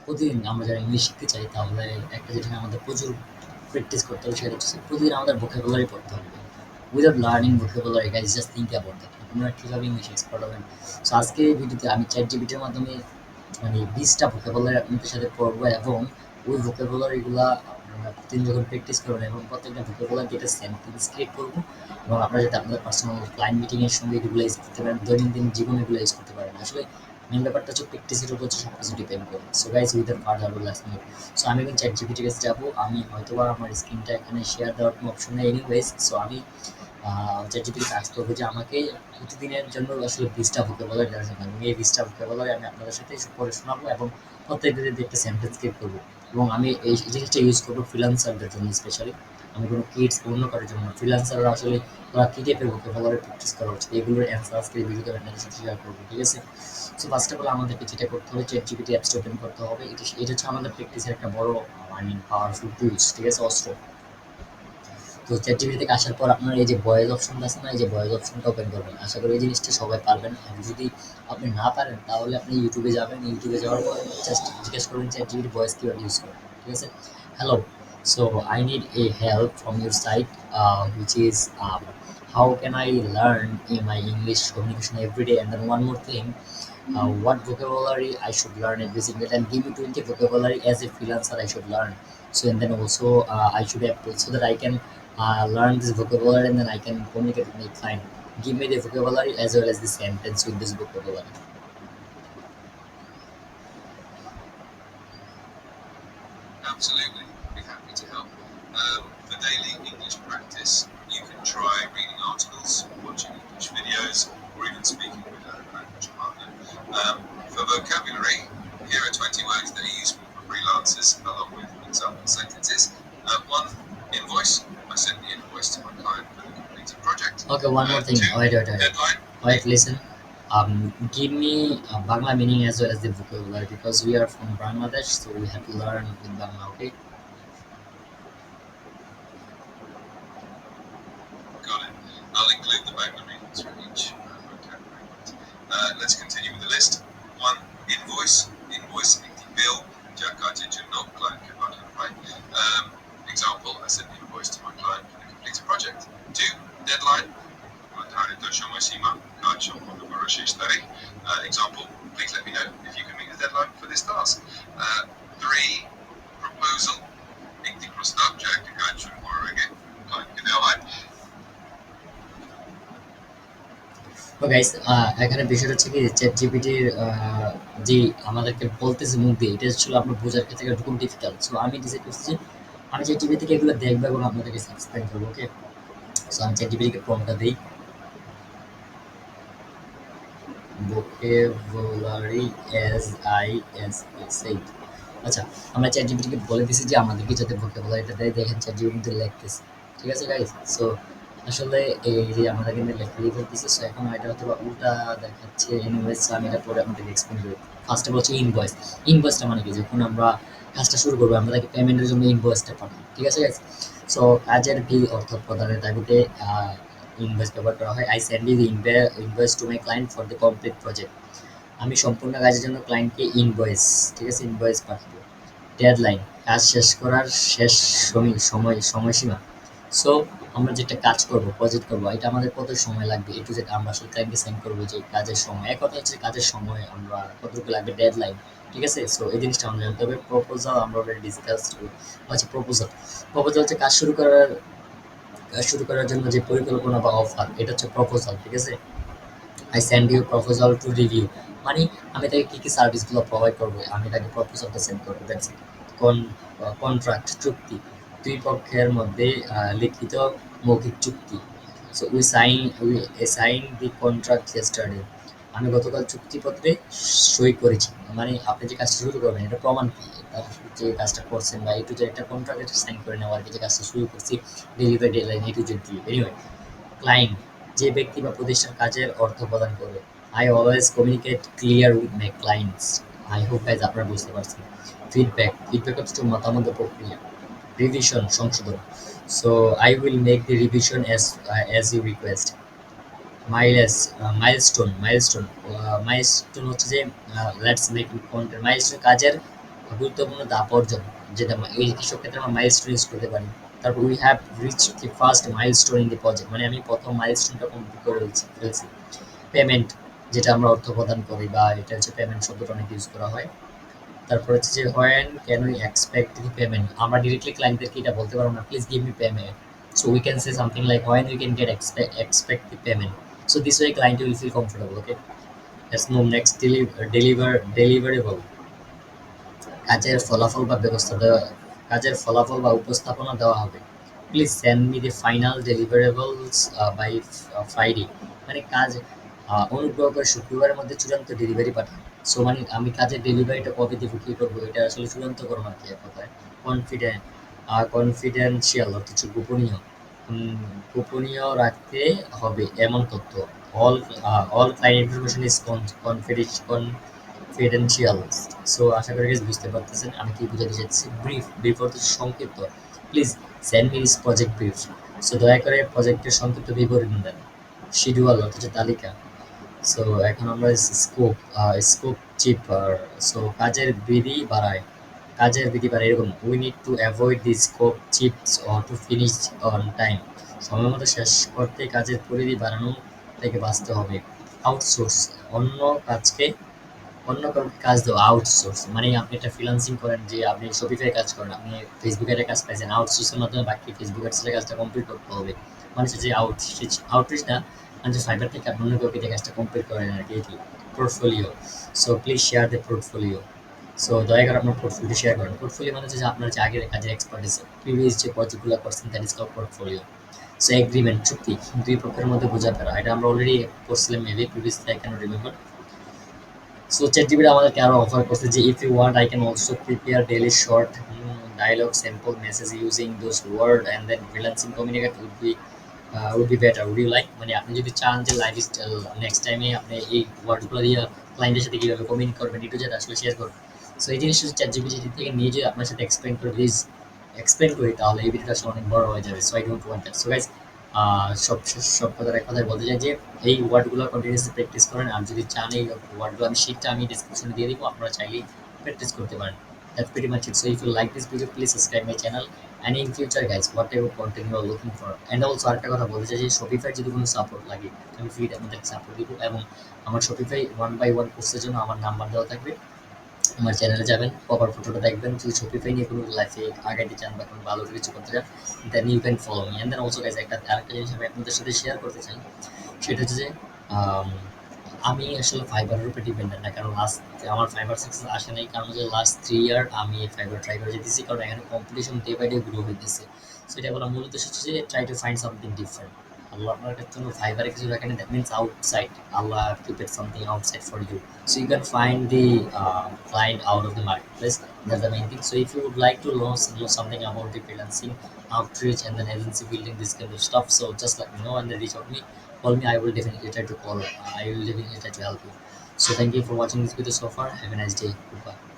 প্রতিদিন আমরা যারা ইংলিশ শিখতে চাই তাহলে একটা জিনিস আমাদের প্রচুর প্র্যাকটিস করতে হবে, সেটা হচ্ছে প্রতিদিন আমাদের ভোকাবুলারি পড়তে হবে। Without learning vocabulary guys just think about that আপনারা কীভাবে ইংলিশ এক্সপার্ট হবেন। সো আজকে এই ভিডিওতে আমি চ্যাট জিপিটির মাধ্যমে মানে 20টা ভোকাবুলারি আপনাদের সাথে পড়বো, এবং ওই ভোকাবুলারিগুলা আপনারা প্রতিদিন যখন প্র্যাকটিস করবেন এবং প্রত্যেকটা ভোকাবুলারি একটা সেন্টেন্স ক্রিয়েট করবো, এবং আপনারা যাতে আপনাদের পার্সোনাল ক্লায়েন্ট মিটিংয়ের সঙ্গে এগুলো ইউজ করতে পারেন, দৈনন্দিন জীবনে এগুলো ইউজ করতে পারেন। আসলে মেন ব্যাপারটা হচ্ছে প্র্যাকটিসের উপর সব কিছু ডিপেন্ড করে। So guys without further last minute, so আমি এখন চ্যাট জিপিটির কাছে যাবো। আমি হয়তোবা আমার স্ক্রিনটা এখানে শেয়ার দেওয়ার কোনো অপশন নেই এনিওয়েজ। সো আমি চ্যাট জিপিটিকে আস্ক করবো যে আমাকে প্রতিদিনের জন্য আসলে 20টা ভোকাবুলারি দেওয়ার জন্য, এবং এই 20টা ভোকাবুলারি আমি আপনাদের সাথে পড়ে শোনাবো, এবং প্রত্যেকটা যদি একটা সেন্টেন্স ক্রিয়েট করবো, এবং আমি এই জিনিসটা ইউজ করবো ফ্রিল্যান্সারদের জন্য স্পেশালি। আমি কোনো কিডস অন্য কারোর জন্য না। ফ্রিল্যান্সাররা আসলে ওরা কী টাইপের ভোকাবুলারি প্র্যাকটিস করা উচিত, এগুলোর অ্যান্সার আজকে এই ভিডিওতে আমি আপনাদের সাথে শেয়ার করবো, ঠিক আছে? সো ফার্স্ট অফ অল আমাদেরকে যেটা করতে হবে, চ্যাট জিপিটি অ্যাপসটা ওপেন করতে হবে। এটা হচ্ছে আমাদের প্র্যাকটিসের একটা বড় পাওয়ারফুল টুলস, ঠিক আছে, অস্ত্র। তো চ্যাট জিপিটি থেকে আসার পর আপনার এই যে ভয়েস অপশনটা আছে না, এই যে ভয়েস অপশনটা ওপেন করবেন। আশা করি এই জিনিসটা সবাই পারবেন। আর যদি আপনি না পারেন তাহলে আপনি ইউটিউবে যাবেন, ইউটিউবে যাওয়ার পর জাস্ট জিজ্ঞেস করবেন চ্যাট জিপিটি ভয়েস কিভাবে ইউজ করবেন, ঠিক আছে? Hello, so I need a help from your site, which is how can I learn in my English communication every day, and then one more thing, what vocabulary I should learn every single time. Give me 20 vocabulary as a freelancer I should learn. So and then also I should have, so that I can learn this vocabulary and then I can communicate with my client. Give me the vocabulary as well as the sentence with this vocabulary. Absolutely, be happy to help. For daily English practice, you can try reading articles, watching English videos, or even speaking with a language partner. For vocabulary, here are 20 words that are useful for freelancers, along with example sentences. One, invoice. I sent the invoice to my client for the completed project. Okay, one more thing. Two, deadline. Wait, listen. Give me Bangla meaning as well as the vocabulary, because we are from Bangladesh, so we have to learn with Bangla, okay? Got it. I'll include the Bangla meanings for each vocabulary. Let's continue with the list. One, invoice. Invoice একটি bill যা কাজের জন্য ক্লায়েন্টকে পাঠানো হয়. Example, I sent the invoice to my client for the completed project. Two, deadline. নির্ধারিত সময়সীমা কাজ সম্পন্ন করার শেষ তারিখ. Example, please let me know if you can meet the deadline for this task. Three, proposal. একটি প্রস্তাব যা একটি কাজ শুরু করার আগে ক্লায়েন্টকে দেওয়া হয়. তো গাইস, এখানে বিষয়টা হচ্ছে কি, চ্যাট জিপিটির যে আমাদেরকে বলতেছে মুখ দিয়ে, এটা ছিল আপনার বোঝার ক্ষেত্রে এরকম ডিফিকাল্ট। সো আমি ডিসাইড করছি যে আমি চ্যাট জিপিটি থেকে এগুলো দেখবো এবং আপনাদেরকে এক্সপ্লেন করবো, ওকে? সো আমি চ্যাট জিপিটিকে প্রম্পটটা দিই, vocabulary as I as said. আচ্ছা, আমরা চ্যাট জিপিটিকে বলে দিছি যে আমাদেরকে যাতে ভোকাবুলারিটা দেয়। দেখেন চ্যাট জিপিটি কিন্তু লিখতেছে, ঠিক আছে গাইস? সো আসলে এই যে আমাদের কিন্তু লেখা দিয়ে ফেলতেছে। সো এখন এটা হয়তো উল্টা দেখাচ্ছে। এনিওয়েজ, আমি এটা পরে আপনাদেরকে এক্সপ্লেন করি। ফার্স্ট অফ হচ্ছে ইনভয়েস। ইনভয়েসটা মানে কি, যখন আমরা কাজটা শুরু করবো আমরা তাকে পেমেন্টের জন্য ইনভয়েসটা পাঠাই, ঠিক আছে গাইস? সো কাজের বিল অর্থ প্রদানের দাবিতে ইনভয়েস ব্যবহার করা হয়। I send you invoice to my client for the complete project. আমি সম্পূর্ণ কাজের জন্য ক্লায়েন্টকে ইনভয়েস, ঠিক আছে, ইনভয়েস পাঠাবো। ডেডলাইন, কাজ শেষ করার শেষ সময়সীমা। সো আমরা যেটা কাজ করবো, প্রজেক্ট করবো, এটা আমাদের কত সময় লাগবে, একটু যেটা আমরা আসলে ক্লায়েন্টকে সেন্ড করবো যে কাজের সময়। এক কথা হচ্ছে কাজের সময় আমরা কতটুকু লাগবে, ডেডলাইন, ঠিক আছে? সো এই জিনিসটা আমরা জানতে হবে। প্রপোজাল আমরা অলরেডি ডিসকাস করবো। আচ্ছা, প্রপোজাল হচ্ছে কাজ শুরু করার জন্য যে পরিকল্পনা বা অফার, এটা হচ্ছে প্রপোজাল, ঠিক আছে? I send you proposal to review, মানে আমি তাকে কী কী সার্ভিসগুলো প্রোভাইড করবো, আমি তাকে প্রপোজালটা সেন্ড করবো। That's it. কন্ট্রাক্ট, চুক্তি, দুই পক্ষের মধ্যে লিখিত মৌখিক চুক্তি। So we sign the contract yesterday, আমি গতকাল চুক্তিপত্রে সই করেছি। মানে আপনি যে কাজটা শুরু করবেন এটা প্রমাণ কি, তার যে কাজটা করছেন, বা একটু যে একটা কন্ট্রাক্ট সাইন করে নেওয়া আর কি, যে কাজটা শুরু করছি, ডেলিভারি ডেডলাইন একটু যে দিয়ে। এনিওয়ে, ক্লায়েন্ট, যে ব্যক্তি বা প্রতিষ্ঠান কাজের অর্থ প্রদান করবে। I always communicate clear with my clients. I hope guys আপনারা বুঝতে পারছেন। ফিডব্যাক হচ্ছে মতামত প্রক্রিয়া। রিভিশন, সংশোধন। So I will make the revision as you request. Milestone হচ্ছে যে লেটস মেক কন্টেন্ট। মাইলস্টোন কাজের গুরুত্বপূর্ণ ধাপ অর্জন, যেটা এই কৃষক ক্ষেত্রে আমরা মাইলস্টোন ইউজ করতে পারি। তারপর we have rich the first milestone in the project, মানে আমি প্রথম মাইলস্টোনটা কমপ্লিট করে ফেলছি। পেমেন্ট, যেটা আমরা অর্থ প্রদান করি, বা এটা হচ্ছে পেমেন্ট শব্দটা অনেক ইউজ করা হয়। তারপর হচ্ছে যে when can we expect the payment, আমরা ডিরেক্টলি ক্লায়েন্টদেরকে এটা বলতে পারবো না please give me payment, so we can say something like when we can get expect the payment, so this way client will feel comfortable. Okay, let's move next. Deliverable, কাজের ফলাফল বা ব্যবস্থা দেওয়া, কাজের ফলাফল বা উপস্থাপনা দেওয়া হবে। Please send me the final deliverables by Friday, মানে কাজ অনুগ্রহ করে শুক্রবারের মধ্যে চূড়ান্ত ডেলিভারি পাঠান। সো মানে আমি কাজের ডেলিভারিটা কবে দিব, কী করবো, এটা আসলে চূড়ান্ত করবো আর কি এক কথায়। কনফিডেন্ট, কনফিডেন্সিয়াল অর্থ হচ্ছে গোপনীয়, গোপনীয় রাখতে হবে এমন তথ্য। All all client information is confidential. So আশা করি guys বুঝতে পারতেছেন আমি কি বোঝাতে চাচ্ছি। ব্রিফ, ব্রিফ অর্থ সংক্ষিপ্ত। Please send me this project brief, so দয়া করে প্রজেক্টের সংক্ষিপ্ত বিবরণ দেন। শিডিউল অর্থ হচ্ছে তালিকা। সো এখন আমরা স্কোপ, স্কোপ চিপ, সো কাজের বিধি বাড়ায়, কাজের বিধি বাড়ায় এরকম। We need to avoid the scope chips or to finish on time, সময় মতো শেষ করতে কাজের পরিধি বাড়ানো থেকে বাঁচতে হবে। আউটসোর্স, অন্য কাজকে অন্য কাউকে কাজ দেওয়া, আউটসোর্স মানে আপনি একটা ফ্রিল্যান্সিং করেন, যে আপনি শপিফাই কাজ করেন, আপনি ফেসবুকে একটা কাজ পাইছেন, আউটসোর্সের মাধ্যমে বাকি ফেসবুক অ্যাডসের কাজটা কমপ্লিট করতে হবে। মানে হচ্ছে যে আউটরিচ, আউটরিচ না, মানে যে ফাইবার থেকে আপনি অন্য কাউকে দিয়ে কাজটা কমপ্লিট করেন আর কি, এটি portfolio. So please share the portfolio, so দয়া করে আপনার পোর্টফোলিও শেয়ার করেন। পোর্টফোলিও মানে হচ্ছে যে আপনার যে আগের কাজের এক্সপার্টিস, প্রিভিয়াস যে প্রজেক্টগুলো করছেন, that is called portfolio. So agreement, চুক্তি, দুই পক্ষের মধ্যে বোঝাপড়া, এটা আমরা অলরেডি করছিলাম maybe previously, I can remember. So ChatGPT আমাদেরকে আরো অফার করছে যে if you want I can also prepare daily short dialogue sample message using those word and then freelancing communicate would be better, would you like, মানে আপনি যদি চান যে life style next টাইমে আপনি এই ওয়ার্ডগুলো দিয়ে ক্লায়েন্টের সাথে কীভাবে কমিউনিকেট করবেন, একটু যেটা আসলে শেয়ার করবেন। সো এই জিনিসটা চ্যাটজিপিটি থেকে নিয়ে যদি আপনার সাথে এক্সপ্লেন করে প্লিজ এক্সপ্লেন করি, তাহলে এই ভিডিওটা আসলে অনেক বড় হয়ে যাবে। So I don't want that. So guys সব কথার এক কথায় বলতে চাই যে এই ওয়ার্ডগুলো কন্টিনিউসলি প্র্যাকটিস করেন, আর যদি চান এই ওয়ার্ডগুলো আমি শিটটা আমি ডিসক্রিপশনে দিয়ে দিব, আপনারা চাইলেই প্র্যাকটিস করতে পারেন। That's pretty much it. So if you like this video, please subscribe my channel. And in future, guys, what type of content you are looking for. And also আরেকটা কথা বলতে চাই যে শপিফাই যদি কোনো সাপোর্ট লাগে, আমি ফ্রিতে আপনাদেরকে সাপোর্ট দিব। এবং আমার শপিফাই 1 by 1 কোর্সের জন্য আমার নাম্বার দেওয়া থাকবে, আমার চ্যানেলে যাবেন, কভার ফটোটা দেখবেন। যদি শপিফাই নিয়ে কোনো লাইফে আগাইতে চান বা কোনো ভালো কিছু করতে চান, then you can follow me. And then also guys আরেকটা জিনিস আমি আপনাদের সাথে শেয়ার করতে চাই, সেটা হচ্ছে যে আম, আমি আসলে ফাইবারের উপর ডিপেন্ডেন্ট না, কারণ লাস্ট আমার ফাইবার সাকসেস আসে নাই, কারণ যে লাস্ট 3 ইয়ার আমি ফাইবার ট্রাই করে যেতেছি, কারণ এখানে competition day by day grow হইতেছে। সো এটা বলা মূলত হচ্ছে যে try to find something different. Allah আপনার জন্য ফাইবারে কিছু রাখেন, that means outside, Allah prepare something outside for you, so you can find the client out of the marketplace. That's the main thing. So if you would like to know something about the freelancing, outreach, and then agency building, this kind of stuff, so just let me know and then reach out to me, call me. I will definitely try to call, I will definitely try to help you. So thank you for watching this video so far. Have a nice day. Goodbye.